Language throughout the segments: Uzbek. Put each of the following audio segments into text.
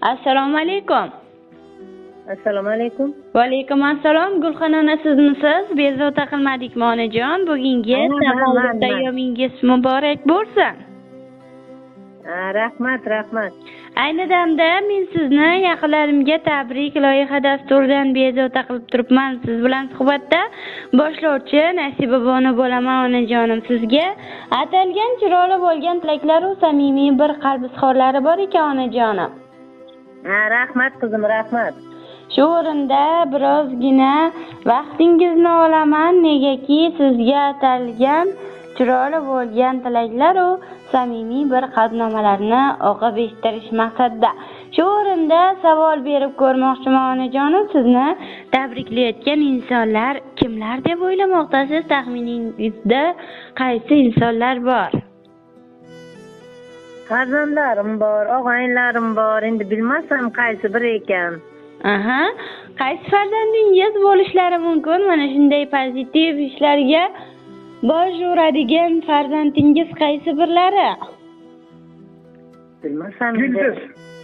Assalomu alaykum. Assalomu alaykum. Va alaykum assalom. Gulxanona sizmisiz? Bezovta qilmadikmi onajon? Bugungi tavallud ayyomingiz muborak bo'lsin. Rahmat. Ayni damda men sizni yaqinlarimga tabrik loyiha dasturidan bezovta qilib turibman. Siz bilan suhbatda boshlovchi Nasiba bonu bo'laman onajonim. Sizga atalgan chiroyli bo'lgan tilaklar va samimiy bir qalb izhorlari bor ekan onajonim. Rahmat qizim, rahmat. Shu o'rinda birozgina vaqtingizni olaman, negaki sizga atalgan chiroyli bo'lgan tilaklar va samimiy bir qadnomalarni o'qib eshittirish maqsadida. Shu o'rinda savol berib ko'rmoqchiman onajonim, sizni tabriklayotgan insonlar kimlar deb o'ylamoqdasiz? Taxminingizda qaysi insonlar bor? Farzandlarim bor, og'aynilarim bor. Endi bilmasam qaysi biri ekan. Aha. Qaysi farzandingiz bo'lishlari mumkin? Mana shunday pozitiv ishlarga bosh uradigan farzandingiz qaysi birlari? Bilmasam.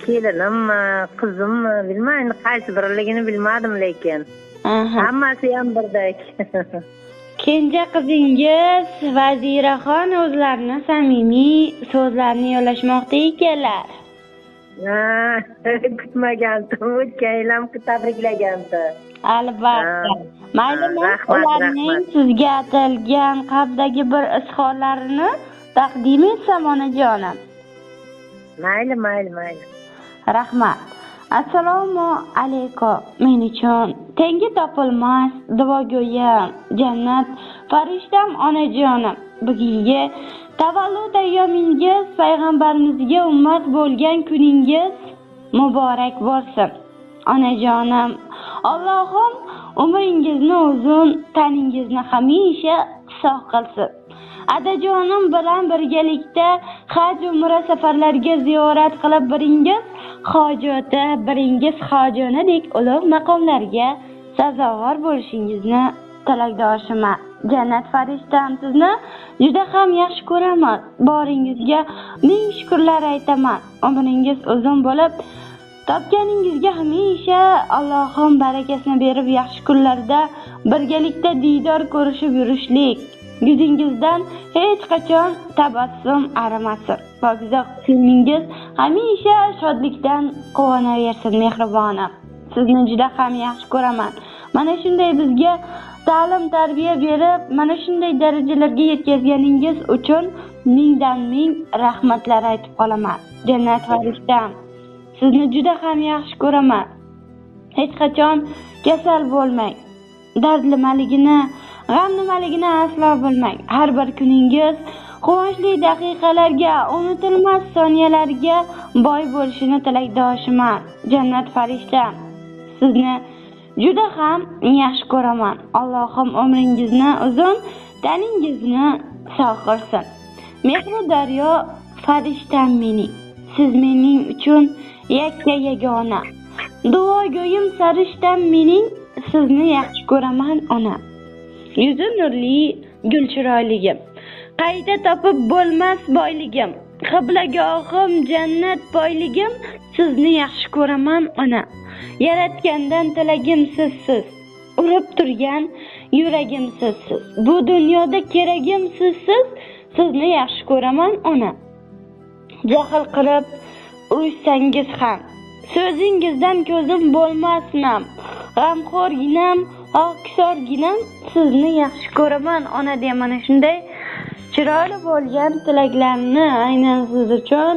Kelinimmi, qizimmi, bilmayman. Qaysi biriligini bilmadim lekin. Hammasi ham birdek. Kenja qizingiz Vaziraxon o'zlarini samimiy so'zlarni yo'llashmoqda ekanlar. Kutmagandim, o'tgan yil ham tabriklagandim. Albatta. Maylimi, ularning sizga atalgan qalbdagi bir izhorlarini taqdim etsam onajonim. Mayli. Rahmat. Assalomu alaykum. Men uchun tengi topilmas duogo'yim, jannat farishtam onajonim. Bugungi tavallud ayyomingiz, payg'ambarimizga ummat bo'lgan kuningiz muborak bo'lsin. Onajonim, Allohim umringizni uzun, taningizni hamisha sog' qilsin. Adajonim bilan birgalikda haj umra safarlarga ziyorat qilib biringiz hojati, biringiz hojonadek ulug' maqomlarga sazovor bo'lishingizni tilakdoshiman. Jannat farishtam, sizni juda ham yaxshi ko'raman. Boringizga ming shukrlar aytaman. Umringiz uzun bo'lib, topganingizga hamisha Allohim barakasini berib, yaxshi kunlarda birgalikda diydor ko'rishib yurishlik. Yuzingizdan hech qachon tabassum arimasin. Pokiza ko'nglingiz hamisha shodlikdan quvonaversin mehribonim. Sizni juda ham yaxshi ko'raman. Mana shunday bizga ta'lim tarbiya berib, mana shunday darajalarga yetkazganingiz uchun mingdan ming rahmatlar aytib qolaman. Jannat farishtam, sizni juda ham yaxshi ko'raman. Hech qachon kasal bo'lmang. Dard nimaligini, g'am nimaligini aslo bilmang. Har bir kuningiz quvonchli daqiqalarga, unutilmas soniyalarga boy bo'lishini tilakdoshiman. Jannat farishtam, sizni juda ham yaxshi ko'raman. Allohim umringizni uzun, taningizni sog' qilsin. Mehri daryo farishtam mening. Siz mening uchun yakka yagona. Duogo'yim sarishtam mening. Sizni yaxshi ko'raman ona. Yuzi nurli gul chiroyligim. Qayta topib bo'lmas boyligim. Qiblagohim jannat boyligim. Sizni yaxshi ko'raman ona. Yaratgandan tilagim sizsiz. Urib turgan yuragim sizsiz. Bu dunyoda keragim sizsiz. Sizni yaxshi ko'raman ona. Jahl qilib urishsangiz ham so'zingizdan ko'zim bo'lmasnam. G'amxo'rginam, oqsorginam, sizni yaxshi ko'raman ona deya mana shunday chiroyli bo'lgan tilaklarni aynan siz uchun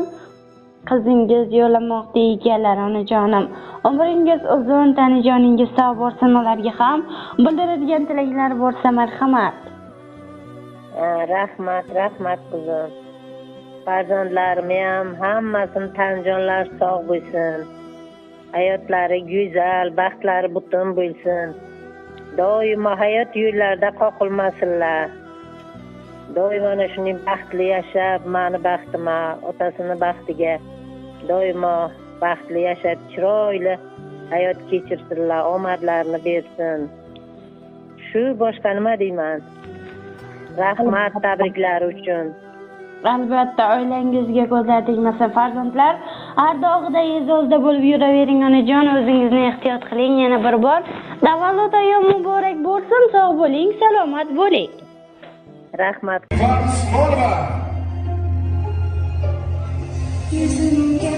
qizingiz yo'llamoqda ekanlar onajonim. Umringiz uzun, tanijoningiz sog' bo'lsin, ularga ham bildiradigan tilaklar bo'lsa marhamat. Rahmat qizim. Farzandlarim ham hammasini tanijonlari sog' bo'lsin. Hayotlari go'zal, baxtlari butun bo'lsin. Doimo hayot yo'llarida qoqilmasinlar. Doimo ana shunday baxtli yashab, meni baxtima, otasini baxtiga doimo baxtli yashab, chiroyli hayot kechirsinlar, omadlarini bersin. Shu boshqa nima deyman? Rahmat tabriklari uchun. Albatta, oilangizga ko'zlar tegmasin. Farzandlar ardog'ida e'zozda bo'lib yuravering onajon, o'zingizni ehtiyot qiling yana bir bor. Tavallud ayyom muborak bo'lsin, sog' bo'ling, salomat bo'ling. Rahmat. Yuzimga